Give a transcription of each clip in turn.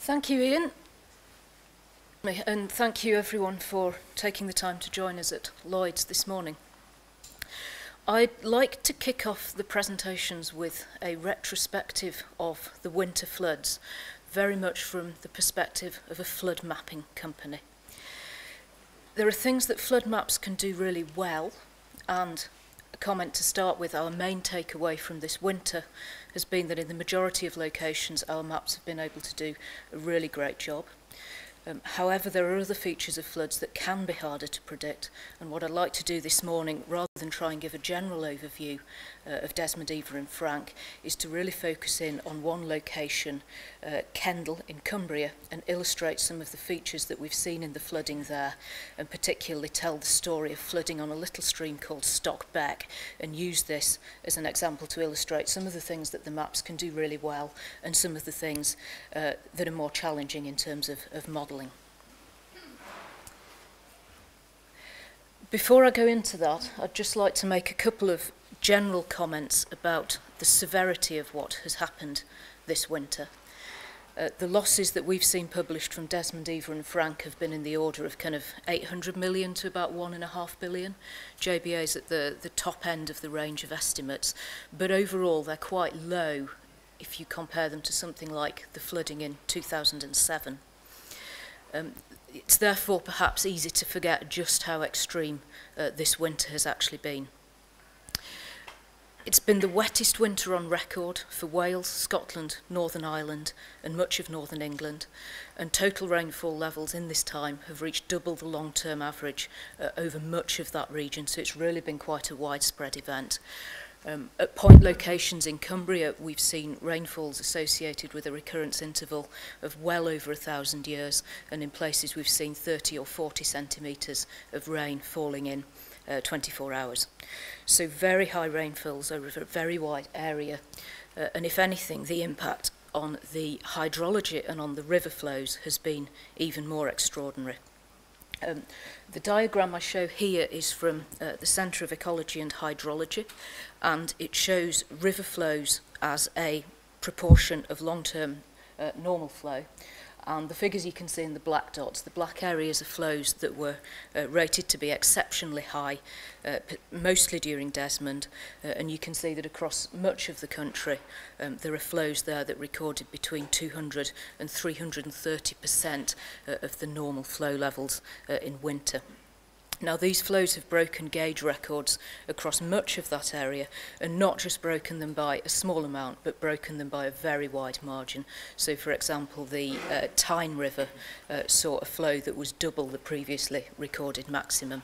Thank you, Ian, and thank you everyone for taking the time to join us at Lloyd's this morning. I'd like to kick off the presentations with a retrospective of the winter floods, very much from the perspective of a flood mapping company. There are things that flood maps can do really well, and a comment to start with, our main takeaway from this winter has been that in the majority of locations our maps have been able to do a really great job. However, there are other features of floods that can be harder to predict, and what I'd like to do this morning, rather than try and give a general overview of Desmond, Eva and Frank, is to really focus in on one location, Kendal in Cumbria, and illustrate some of the features that we've seen in the flooding there, and particularly tell the story of flooding on a little stream called Stockback, and use this as an example to illustrate some of the things that the maps can do really well, and some of the things that are more challenging in terms of modelling. Before I go into that, I'd just like to make a couple of general comments about the severity of what has happened this winter. The losses that we've seen published from Desmond, Eva and Frank have been in the order of kind of 800 million to about 1.5 billion. JBA is at the top end of the range of estimates, but overall they're quite low if you compare them to something like the flooding in 2007. It's therefore perhaps easy to forget just how extreme this winter has actually been. It's been the wettest winter on record for Wales, Scotland, Northern Ireland and much of Northern England, and total rainfall levels in this time have reached double the long-term average over much of that region, so it's really been quite a widespread event. At point locations in Cumbria, we've seen rainfalls associated with a recurrence interval of well over 1,000 years, and in places we've seen 30 or 40 centimetres of rain falling in 24 hours. So very high rainfalls over a very wide area, and if anything, the impact on the hydrology and on the river flows has been even more extraordinary. The diagram I show here is from the Centre of Ecology and Hydrology, and it shows river flows as a proportion of long-term normal flow. And the figures you can see in the black dots, the black areas are flows that were rated to be exceptionally high, mostly during Desmond, and you can see that across much of the country there are flows there that recorded between 200 and 330% of the normal flow levels in winter. Now, these flows have broken gauge records across much of that area, and not just broken them by a small amount, but broken them by a very wide margin. So, for example, the Tyne River saw a flow that was double the previously recorded maximum.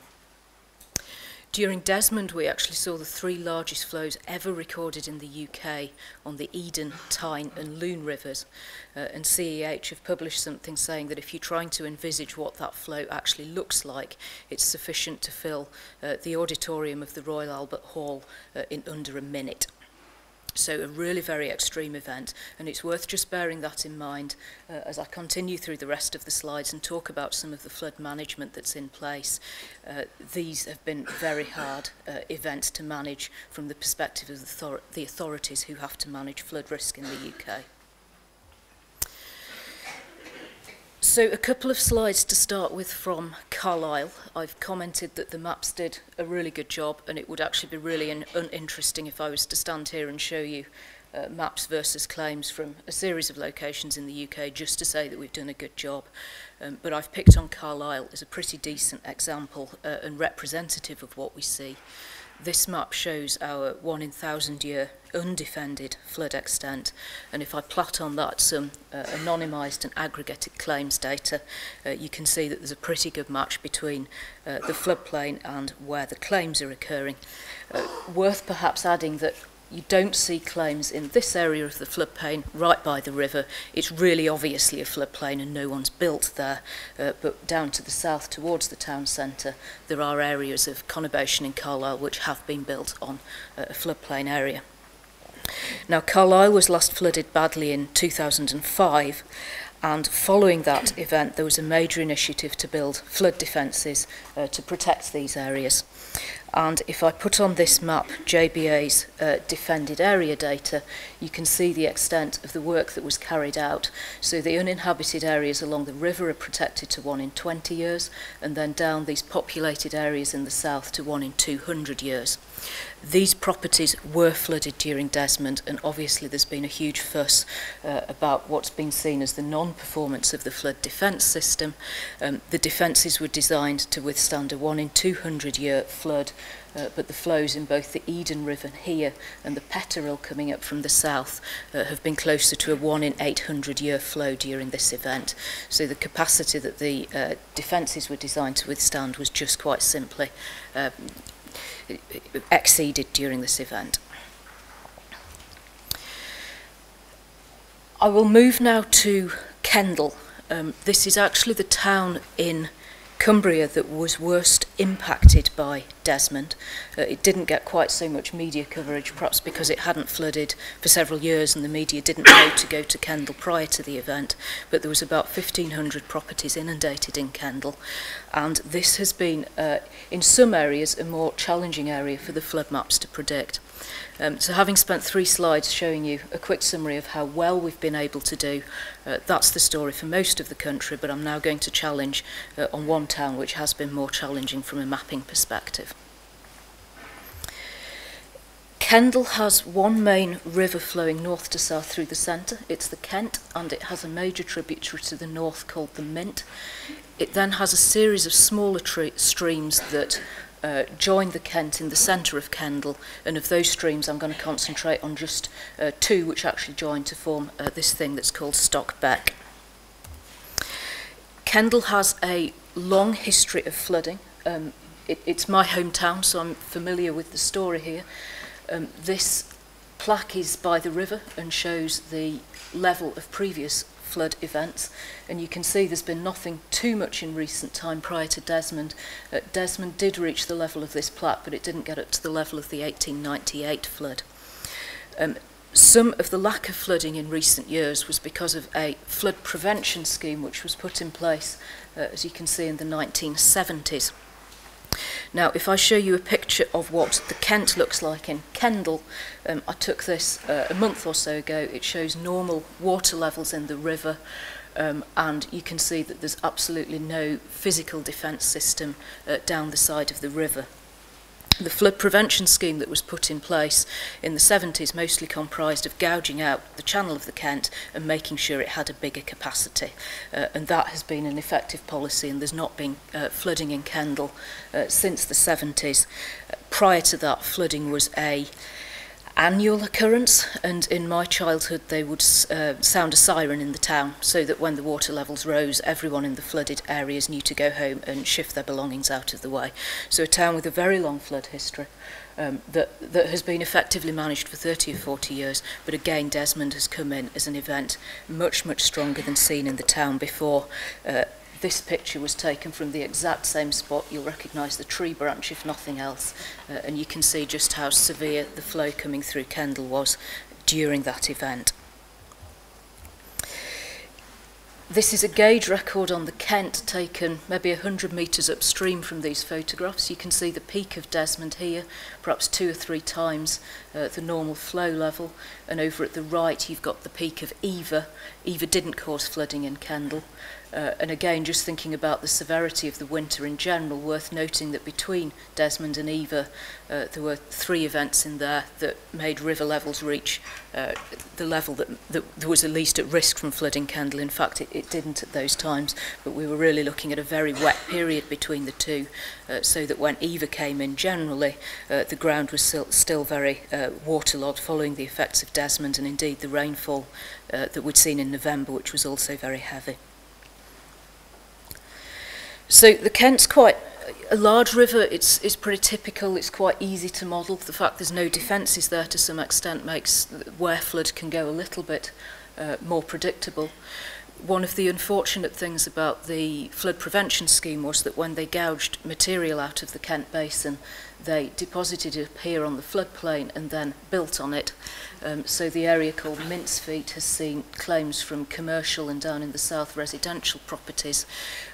During Desmond, we actually saw the three largest flows ever recorded in the UK on the Eden, Tyne and Lune rivers. And CEH have published something saying that if you're trying to envisage what that flow actually looks like, it's sufficient to fill the auditorium of the Royal Albert Hall in under a minute. So a really very extreme event, and it's worth just bearing that in mind as I continue through the rest of the slides and talk about some of the flood management that's in place. These have been very hard events to manage from the perspective of the authorities who have to manage flood risk in the UK. So a couple of slides to start with from Carlisle. I've commented that the maps did a really good job, and it would actually be really uninteresting if I was to stand here and show you maps versus claims from a series of locations in the UK just to say that we've done a good job. But I've picked on Carlisle as a pretty decent example and representative of what we see. This map shows our 1 in 1,000 year undefended flood extent, and if I plot on that some anonymised and aggregated claims data, you can see that there's a pretty good match between the floodplain and where the claims are occurring. Worth perhaps adding that you don't see claims in this area of the floodplain right by the river. It's really obviously a floodplain and no one's built there, but down to the south towards the town centre there are areas of conurbation in Carlisle which have been built on a floodplain area. Now, Carlisle was last flooded badly in 2005, and following that event there was a major initiative to build flood defences to protect these areas. And if I put on this map JBA's defended area data, you can see the extent of the work that was carried out. So the uninhabited areas along the river are protected to 1 in 20 years, and then down these populated areas in the south to 1 in 200 years. These properties were flooded during Desmond, and obviously there's been a huge fuss about what's been seen as the non-performance of the flood defence system. The defences were designed to withstand a 1 in 200 year flood, but the flows in both the Eden River here and the Petterill coming up from the south have been closer to a 1 in 800 year flow during this event. So the capacity that the defences were designed to withstand was just quite simply exceeded during this event. I will move now to Kendal. This is actually the town in Cumbria that was worst impacted by Desmond. It didn't get quite so much media coverage, perhaps because it hadn't flooded for several years and the media didn't know to go to Kendal prior to the event, but there was about 1,500 properties inundated in Kendal, and this has been, in some areas, a more challenging area for the flood maps to predict. So having spent 3 slides showing you a quick summary of how well we've been able to do, that's the story for most of the country, but I'm now going to challenge on one town which has been more challenging from a mapping perspective. Kendal has one main river flowing north to south through the centre. It's the Kent, and it has a major tributary to the north called the Mint. It then has a series of smaller streams that join the Kent in the centre of Kendal, and of those streams I'm going to concentrate on just 2 which actually join to form this thing that's called Stockback. Kendal has a long history of flooding. It's my hometown, so I'm familiar with the story here. This plaque is by the river and shows the level of previous flood events, and you can see there's been nothing too much in recent time prior to Desmond. Desmond did reach the level of this plaque, but it didn't get up to the level of the 1898 flood. Some of the lack of flooding in recent years was because of a flood prevention scheme which was put in place, as you can see, in the 1970s. Now, if I show you a picture of what the Kent looks like in Kendal, I took this a month or so ago. It shows normal water levels in the river, and you can see that there's absolutely no physical defence system down the side of the river. The flood prevention scheme that was put in place in the 70s mostly comprised of gouging out the channel of the Kent and making sure it had a bigger capacity. And that has been an effective policy, and there's not been flooding in Kendal since the 70s. Prior to that, flooding was an annual occurrence, and in my childhood they would sound a siren in the town so that when the water levels rose, everyone in the flooded areas knew to go home and shift their belongings out of the way. So a town with a very long flood history that has been effectively managed for 30 or 40 years, but again Desmond has come in as an event much stronger than seen in the town before. This picture was taken from the exact same spot. You'll recognise the tree branch if nothing else, and you can see just how severe the flow coming through Kendal was during that event. This is a gauge record on the Kent taken maybe 100 metres upstream from these photographs. You can see the peak of Desmond here, perhaps 2 or 3 times the normal flow level, and over at the right you've got the peak of Eva. Eva didn't cause flooding in Kendal. And again, just thinking about the severity of the winter in general, worth noting that between Desmond and Eva, there were 3 events in there that made river levels reach the level that there was at least at risk from flooding Kendal. In fact, it didn't at those times, but we were really looking at a very wet period between the 2, so that when Eva came in, generally, the ground was still very waterlogged following the effects of Desmond, and indeed the rainfall that we'd seen in November, which was also very heavy. So the Kent's quite a large river. It's pretty typical. It's quite easy to model. The fact there's no defences there to some extent makes where flood can go a little bit more predictable. One of the unfortunate things about the flood prevention scheme was that when they gouged material out of the Kent Basin, they deposited it up here on the floodplain and then built on it. So the area called Mincefield has seen claims from commercial and down in the south residential properties.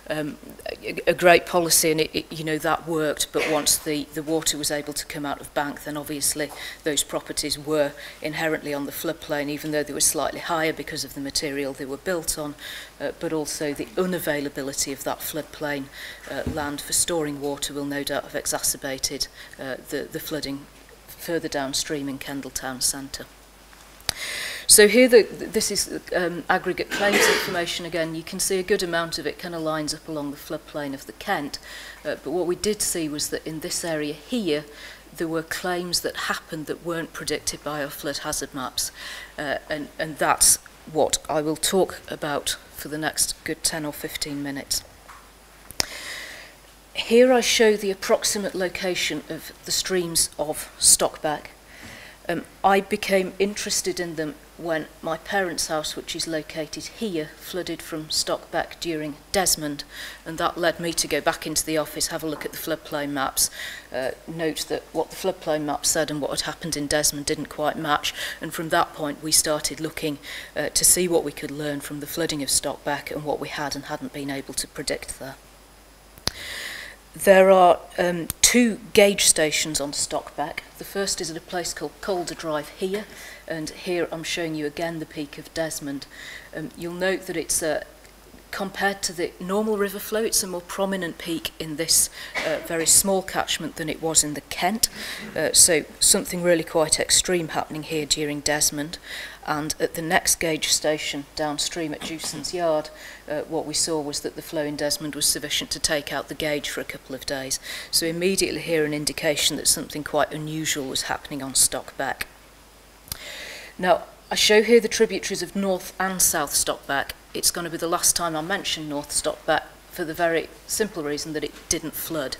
A great policy, and you know, that worked, but once the water was able to come out of bank, then obviously those properties were inherently on the floodplain, even though they were slightly higher because of the material they were built on, but also the unavailability of that floodplain land for storing water will no doubt have exacerbated the flooding further downstream in Kendal town centre. So here, this is aggregate claims information again. You can see a good amount of it kind of lines up along the floodplain of the Kent. But what we did see was that in this area here, there were claims that happened that weren't predicted by our flood hazard maps. And that's what I will talk about for the next good 10 or 15 minutes. Here I show the approximate location of the streams of Stockback. I became interested in them when my parents' house, which is located here, flooded from Stockback during Desmond, and that led me to go back into the office, have a look at the floodplain maps, note that what the floodplain map said and what had happened in Desmond didn't quite match, and from that point we started looking to see what we could learn from the flooding of Stockback and what we had and hadn't been able to predict there. There are two gauge stations on Stockback. The first is at a place called Calder Drive here, and here I'm showing you again the peak of Desmond. You'll note that it's compared to the normal river flow, it's a more prominent peak in this very small catchment than it was in the Kent. So something really quite extreme happening here during Desmond. And at the next gauge station downstream at Jewson's Yard, what we saw was that the flow in Desmond was sufficient to take out the gauge for a couple of days. So immediately here an indication that something quite unusual was happening on Stockback. Now, I show here the tributaries of North and South Stockback. It's going to be the last time I mention North Stockback for the very simple reason that it didn't flood.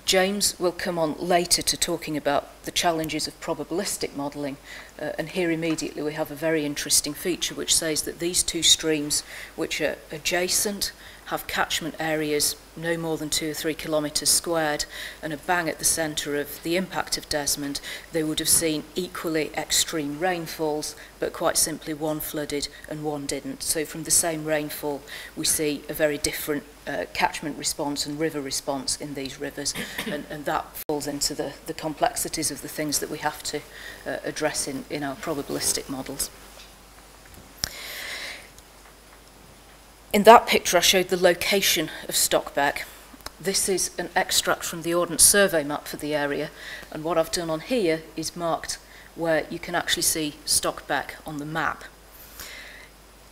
James will come on later to talking about the challenges of probabilistic modelling, and here immediately we have a very interesting feature which says that these two streams, which are adjacent, have catchment areas no more than 2 or 3 kilometres squared, and a bang at the centre of the impact of Desmond, they would have seen equally extreme rainfalls, but quite simply one flooded and one didn't. So from the same rainfall we see a very different catchment response and river response in these rivers, and that falls into the complexities of the things that we have to address in our probabilistic models. In that picture I showed the location of Stockback. This is an extract from the Ordnance Survey map for the area, and what I've done on here is marked where you can actually see Stockback on the map.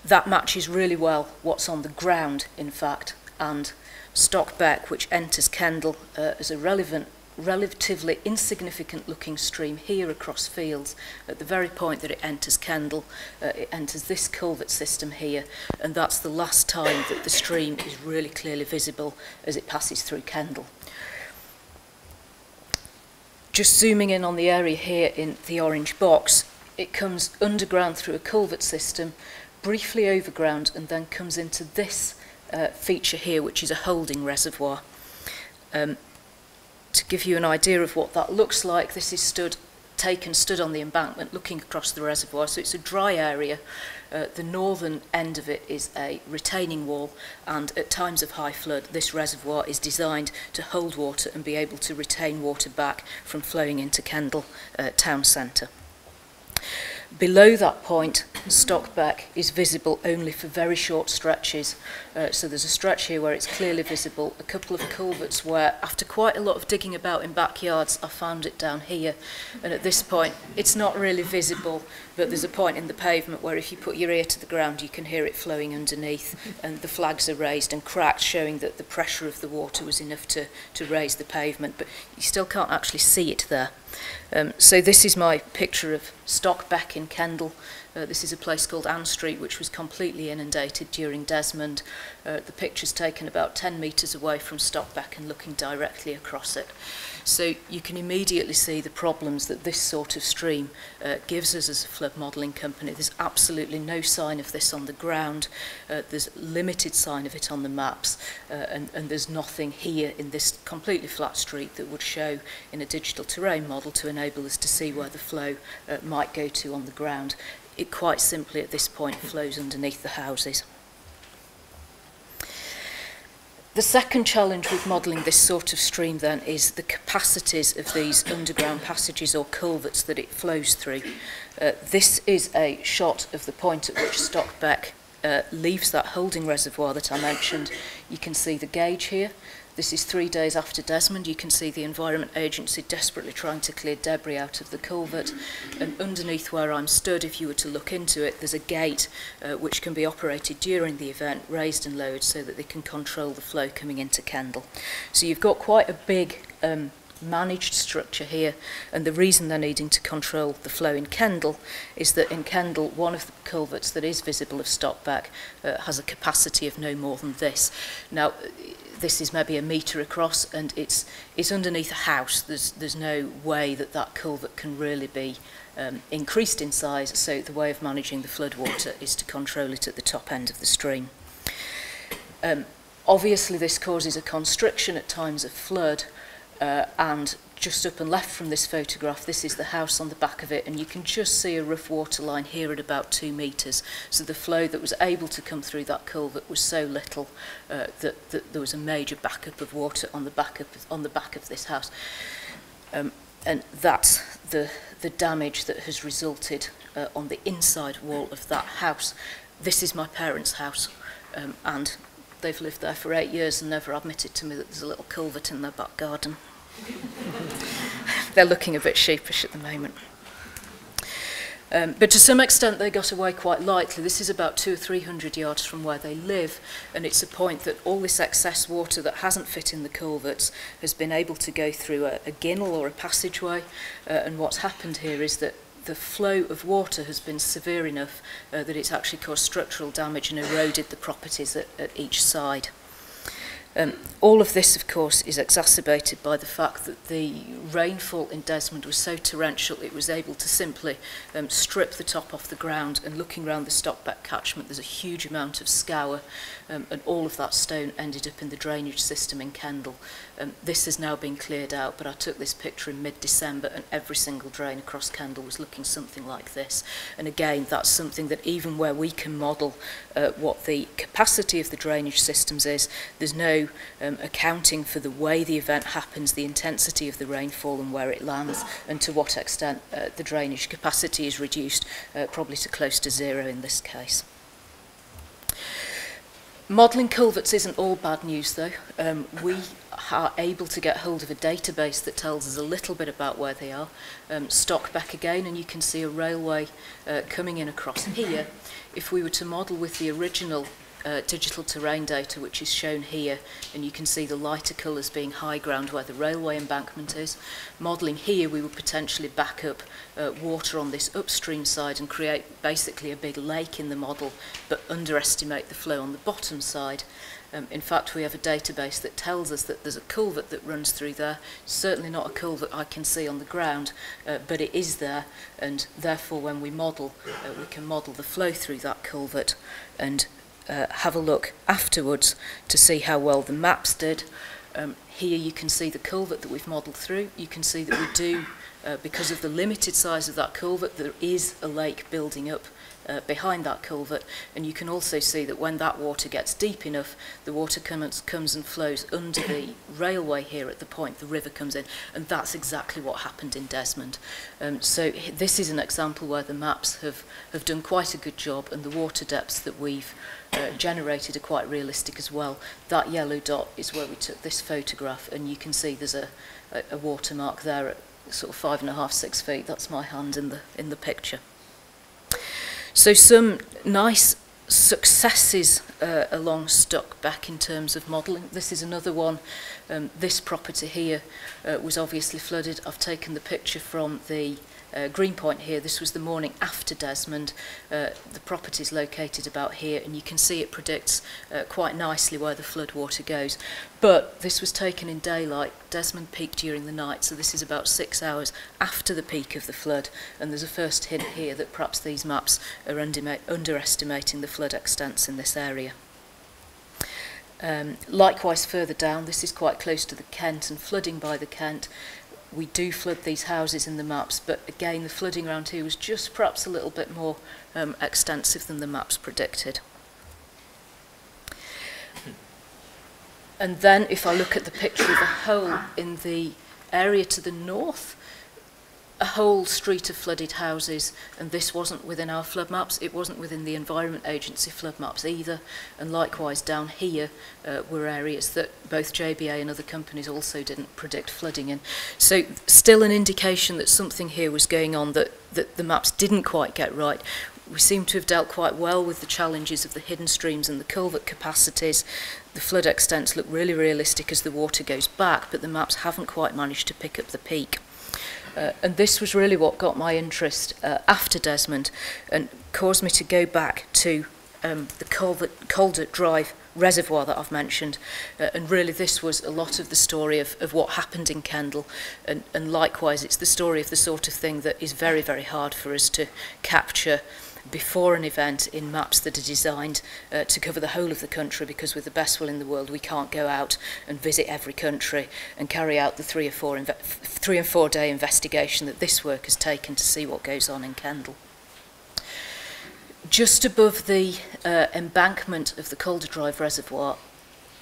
That matches really well what's on the ground, in fact, and Stockback, which enters Kendal as a relatively insignificant looking stream here across fields, at the very point that it enters Kendal, it enters this culvert system here, and that's the last time that the stream is really clearly visible as it passes through Kendal. Just zooming in on the area here in the orange box, it comes underground through a culvert system, briefly overground, and then comes into this feature here, which is a holding reservoir. To give you an idea of what that looks like, this is stood on the embankment looking across the reservoir, so it's a dry area. The northern end of it is a retaining wall, and at times of high flood this reservoir is designed to hold water and be able to retain water back from flowing into Kendal town centre. Below that point, Stockback is visible only for very short stretches. So there's a stretch here where it's clearly visible, a couple of culverts where, after quite a lot of digging about in backyards, I found it down here. And at this point, it's not really visible, but there's a point in the pavement where if you put your ear to the ground, you can hear it flowing underneath, and the flags are raised and cracked, showing that the pressure of the water was enough to raise the pavement, but you still can't actually see it there. So this is my picture of Stockback in Kendal. This is a place called Ann Street, which was completely inundated during Desmond. The picture's taken about 10 metres away from Stockback and looking directly across it. So you can immediately see the problems that this sort of stream gives us as a flood modelling company. There's absolutely no sign of this on the ground. There's limited sign of it on the maps, and there's nothing here in this completely flat street that would show in a digital terrain model to enable us to see where the flow might go to on the ground. It quite simply at this point flows underneath the houses. The second challenge with modelling this sort of stream then is the capacities of these underground passages or culverts that it flows through. This is a shot of the point at which Stockback leaves that holding reservoir that I mentioned. You can see the gauge here. This is 3 days after Desmond. You can see the Environment Agency desperately trying to clear debris out of the culvert. And underneath where I'm stood, if you were to look into it, there's a gate which can be operated during the event, raised and lowered, so that they can control the flow coming into Kendal. So you've got quite a big managed structure here, and the reason they're needing to control the flow in Kendal is that in Kendal, one of the culverts that is visible of Stockback has a capacity of no more than this. Now, this is maybe a metre across, and it's underneath a house. There's no way that that culvert can really be increased in size, so the way of managing the floodwater is to control it at the top end of the stream. Obviously this causes a constriction at times of flood, and just up and left from this photograph, this is the house on the back of it, and you can just see a rough water line here at about 2 metres. So the flow that was able to come through that culvert was so little that there was a major backup of water on the back of this house, and that's the damage that has resulted on the inside wall of that house. This is my parents' house, and they've lived there for 8 years and never admitted to me that there's a little culvert in their back garden. They're looking a bit sheepish at the moment. But to some extent they got away quite lightly. This is about 200 or 300 yards from where they live, and it's a point that all this excess water that hasn't fit in the culverts has been able to go through a ginnel or a passageway, and what's happened here is that the flow of water has been severe enough that it's actually caused structural damage and eroded the properties at each side. All of this, of course, is exacerbated by the fact that the rainfall in Desmond was so torrential it was able to simply strip the top off the ground, and looking around the Stockback catchment there's a huge amount of scour, and all of that stone ended up in the drainage system in Kendal. This has now been cleared out, but I took this picture in mid-December and every single drain across Kendal was looking something like this. And again, that's something that even where we can model what the capacity of the drainage systems is, there's no accounting for the way the event happens, the intensity of the rainfall and where it lands, and to what extent the drainage capacity is reduced, probably to close to zero in this case. Modelling culverts isn't all bad news though. We are able to get hold of a database that tells us a little bit about where they are. Stockback again, and you can see a railway coming in across here. If we were to model with the original digital terrain data, which is shown here, and you can see the lighter colours being high ground where the railway embankment is. Modelling here, we would potentially back up water on this upstream side and create basically a big lake in the model, but underestimate the flow on the bottom side. In fact, we have a database that tells us that there's a culvert that runs through there. Certainly not a culvert I can see on the ground, but it is there, and therefore when we model, we can model the flow through that culvert and have a look afterwards to see how well the maps did. Here you can see the culvert that we've modelled through. You can see that we do, because of the limited size of that culvert, there is a lake building up behind that culvert, and you can also see that when that water gets deep enough, the water comes and flows under the railway here at the point the river comes in, and that's exactly what happened in Desmond. So this is an example where the maps have done quite a good job, and the water depths that we've generated are quite realistic as well. That yellow dot is where we took this photograph, and you can see there's a watermark there at sort of 5.5 to 6 feet. That's my hand in the picture. So some nice successes along Stockback in terms of modelling. This is another one. This property here was obviously flooded. I've taken the picture from the green point here, this was the morning after Desmond. The property is located about here, and you can see it predicts quite nicely where the floodwater goes. But this was taken in daylight. Desmond peaked during the night, so this is about 6 hours after the peak of the flood, and there's a first hint here that perhaps these maps are underestimating the flood extents in this area. Likewise further down, this is quite close to the Kent and flooding by the Kent. We do flood these houses in the maps, but again the flooding around here was just perhaps a little bit more extensive than the maps predicted. And then if I look at the picture of a hole in the area to the north, a whole street of flooded houses, and this wasn't within our flood maps, it wasn't within the Environment Agency flood maps either, and likewise down here were areas that both JBA and other companies also didn't predict flooding in. So still an indication that something here was going on that the maps didn't quite get right. We seem to have dealt quite well with the challenges of the hidden streams and the culvert capacities. The flood extents look really realistic as the water goes back, but the maps haven't quite managed to pick up the peak. And this was really what got my interest after Desmond and caused me to go back to the Calder Drive reservoir that I've mentioned. And really this was a lot of the story of what happened in Kendal. And likewise, it's the story of the sort of thing that is very, very hard for us to capture before an event in maps that are designed to cover the whole of the country, because with the best will in the world we can't go out and visit every country and carry out the 3 or 4 day investigation that this work has taken to see what goes on in Kendal. Just above the embankment of the Calder Drive reservoir,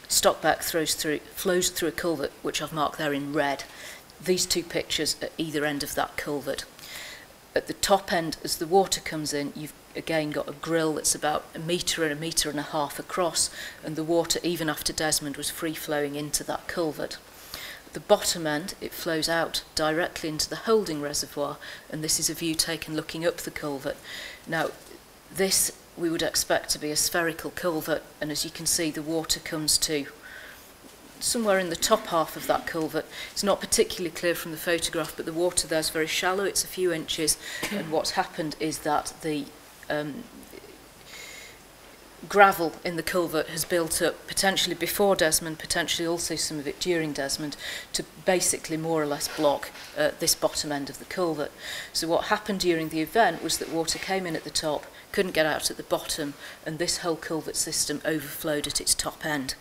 Stockback flows through a culvert which I've marked there in red. These two pictures at either end of that culvert. At the top end, as the water comes in, you've again got a grill that's about a metre and a half across, and the water, even after Desmond, was free-flowing into that culvert. At the bottom end, it flows out directly into the holding reservoir, and this is a view taken looking up the culvert. Now, this we would expect to be a spherical culvert, and as you can see, the water comes to somewhere in the top half of that culvert. It's not particularly clear from the photograph, but the water there is very shallow, it's a few inches, and what's happened is that the gravel in the culvert has built up, potentially before Desmond, potentially also some of it during Desmond, to basically more or less block this bottom end of the culvert. So what happened during the event was that water came in at the top, couldn't get out at the bottom, and this whole culvert system overflowed at its top end.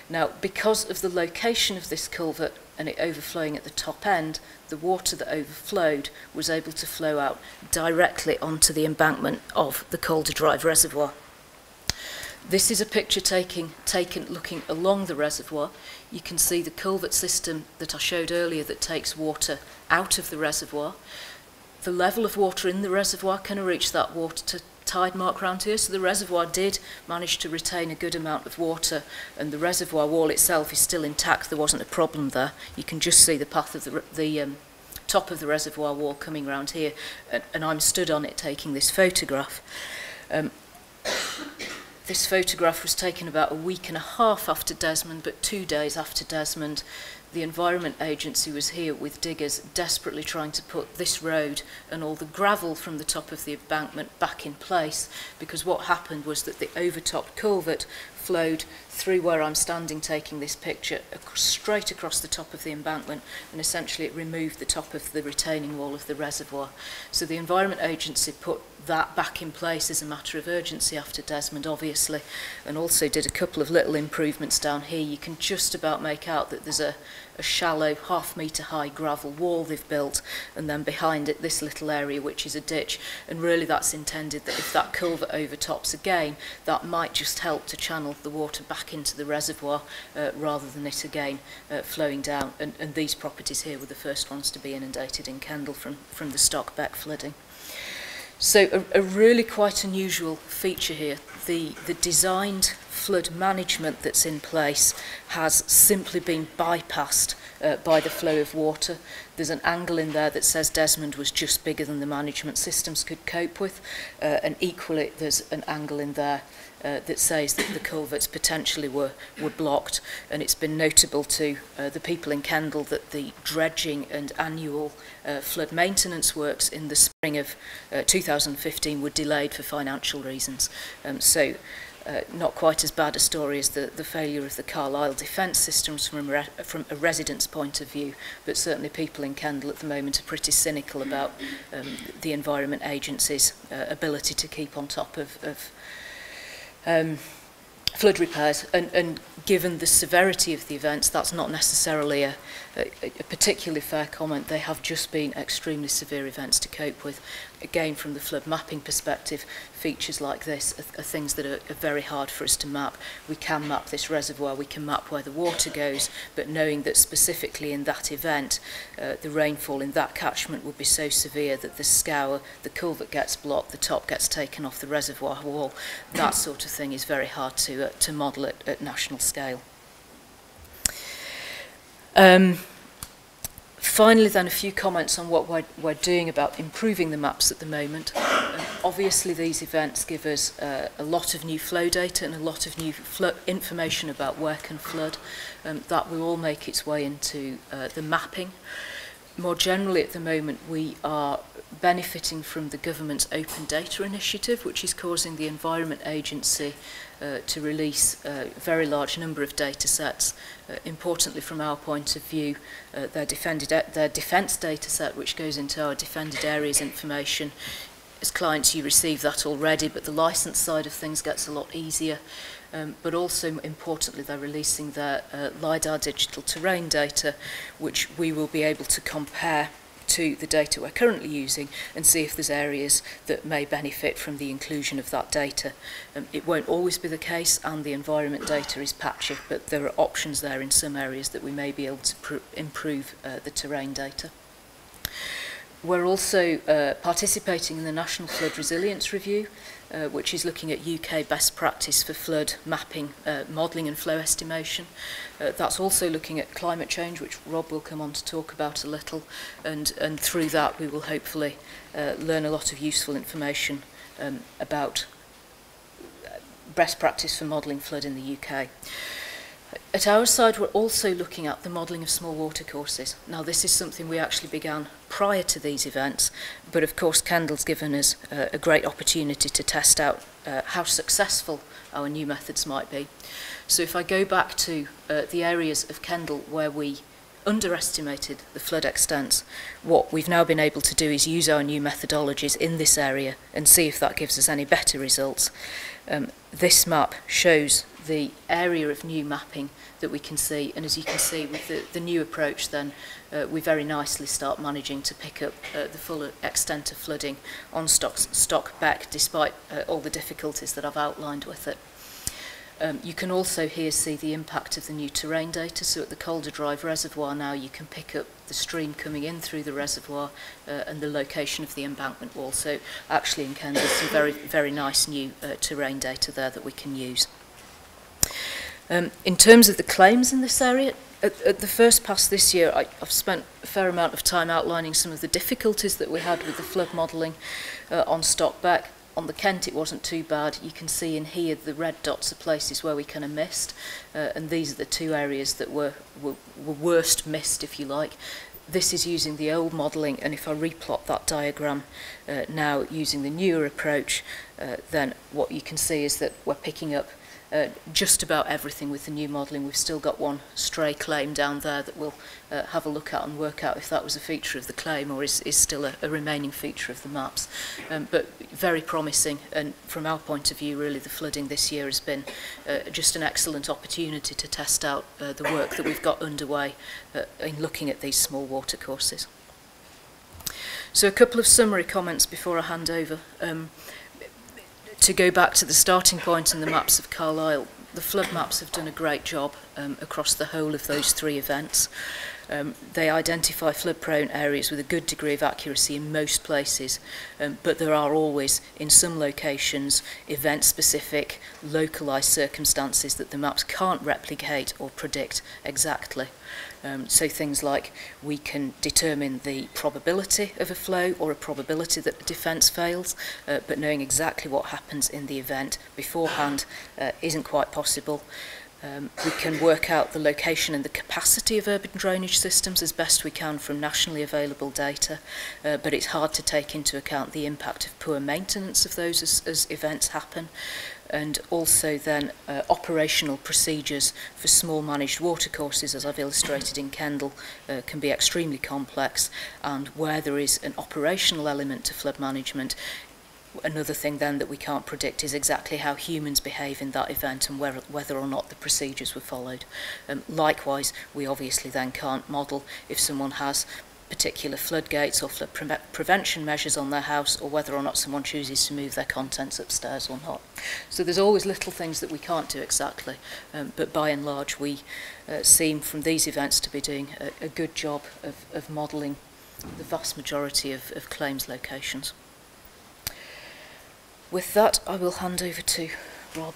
Now, because of the location of this culvert and it overflowing at the top end, the water that overflowed was able to flow out directly onto the embankment of the Calder Drive reservoir. This is a picture taken looking along the reservoir. You can see the culvert system that I showed earlier that takes water out of the reservoir. The level of water in the reservoir can reach that water to tide mark round here, so the reservoir did manage to retain a good amount of water, and the reservoir wall itself is still intact. There wasn't a problem there. You can just see the path of the top of the reservoir wall coming round here, and I'm stood on it taking this photograph. This photograph was taken about a week and a half after Desmond, but 2 days after Desmond. The Environment Agency was here with diggers desperately trying to put this road and all the gravel from the top of the embankment back in place, because what happened was that the overtopped culvert flowed through where I'm standing taking this picture, straight across the top of the embankment, and essentially it removed the top of the retaining wall of the reservoir. So the Environment Agency put that back in place as a matter of urgency after Desmond, obviously, and also did a couple of little improvements down here. You can just about make out that there's a shallow half-metre high gravel wall they've built, and then behind it this little area which is a ditch, and really that's intended that if that culvert overtops again, that might just help to channel the water back into the reservoir rather than it again flowing down, and these properties here were the first ones to be inundated in Kendal from the Stockback flooding. So a really quite unusual feature here. The designed flood management that's in place has simply been bypassed by the flow of water. There's an angle in there that says Desmond was just bigger than the management systems could cope with, and equally there's an angle in there that says that the culverts potentially were blocked, and it's been notable to the people in Kendal that the dredging and annual flood maintenance works in the spring of 2015 were delayed for financial reasons. So not quite as bad a story as the failure of the Carlisle defence systems from a resident's point of view, but certainly people in Kendal at the moment are pretty cynical about the Environment Agency's ability to keep on top of flood repairs, and given the severity of the events, that's not necessarily a particularly fair comment. They have just been extremely severe events to cope with. Again, from the flood mapping perspective, features like this are things that are very hard for us to map. We can map this reservoir, we can map where the water goes, but knowing that specifically in that event, the rainfall in that catchment will be so severe that the scour, the culvert gets blocked, the top gets taken off the reservoir wall, that sort of thing is very hard to model at national scale. Finally then, a few comments on what we're doing about improving the maps at the moment. Obviously these events give us a lot of new flow data and a lot of new information about where can flood. That will all make its way into the mapping. More generally at the moment we are benefiting from the government's open data initiative, which is causing the Environment Agency to release a very large number of data sets. Importantly from our point of view, their defence data set, which goes into our defended areas information. As clients you receive that already, but the licence side of things gets a lot easier. But also importantly they're releasing their LiDAR digital terrain data, which we will be able to compare to the data we're currently using and see if there's areas that may benefit from the inclusion of that data. It won't always be the case, and the environment data is patchy, but there are options there in some areas that we may be able to improve the terrain data. We're also participating in the National Flood Resilience Review, which is looking at UK best practice for flood mapping, modelling and flow estimation. That's also looking at climate change, which Rob will come on to talk about a little, and through that we will hopefully learn a lot of useful information about best practice for modelling flood in the UK. At our side, we're also looking at the modelling of small watercourses. Now, this is something we actually began prior to these events, but of course Kendal's given us a great opportunity to test out how successful our new methods might be. So if I go back to the areas of Kendal where we underestimated the flood extents, what we've now been able to do is use our new methodologies in this area and see if that gives us any better results. This map shows the area of new mapping that we can see, and as you can see with the new approach then we very nicely start managing to pick up the full extent of flooding on Stockback despite all the difficulties that I've outlined with it. You can also here see the impact of the new terrain data. So at the Calder Drive Reservoir now you can pick up the stream coming in through the reservoir and the location of the embankment wall. So actually in Kendal some very nice new terrain data there that we can use. In terms of the claims in this area, at the first pass this year I've spent a fair amount of time outlining some of the difficulties that we had with the flood modelling on Stockback. On the Kent it wasn't too bad. You can see in here the red dots are places where we kind of missed, and these are the two areas that were worst missed, if you like. This is using the old modelling, and if I replot that diagram now using the newer approach, then what you can see is that we're picking up just about everything with the new modelling. We've still got one stray claim down there that we'll have a look at and work out if that was a feature of the claim or is still a remaining feature of the maps. But very promising, and from our point of view really the flooding this year has been just an excellent opportunity to test out the work that we've got underway in looking at these small watercourses. So a couple of summary comments before I hand over. To go back to the starting point in the maps of Carlisle, the flood maps have done a great job across the whole of those three events. They identify flood-prone areas with a good degree of accuracy in most places, but there are always, in some locations, event-specific, localised circumstances that the maps can't replicate or predict exactly. So things like we can determine the probability of a flow or a probability that a defence fails, but knowing exactly what happens in the event beforehand isn't quite possible. We can work out the location and the capacity of urban drainage systems as best we can from nationally available data, but it's hard to take into account the impact of poor maintenance of those as events happen. And also then operational procedures for small managed watercourses, as I've illustrated in Kendal, can be extremely complex, and where there is an operational element to flood management, another thing then that we can't predict is exactly how humans behave in that event and whether or not the procedures were followed. Likewise, we obviously then can't model if someone has particular floodgates or flood prevention measures on their house, or whether or not someone chooses to move their contents upstairs or not. So there's always little things that we can't do exactly, but by and large we seem from these events to be doing a good job of modelling the vast majority of claims locations. With that, I will hand over to Rob.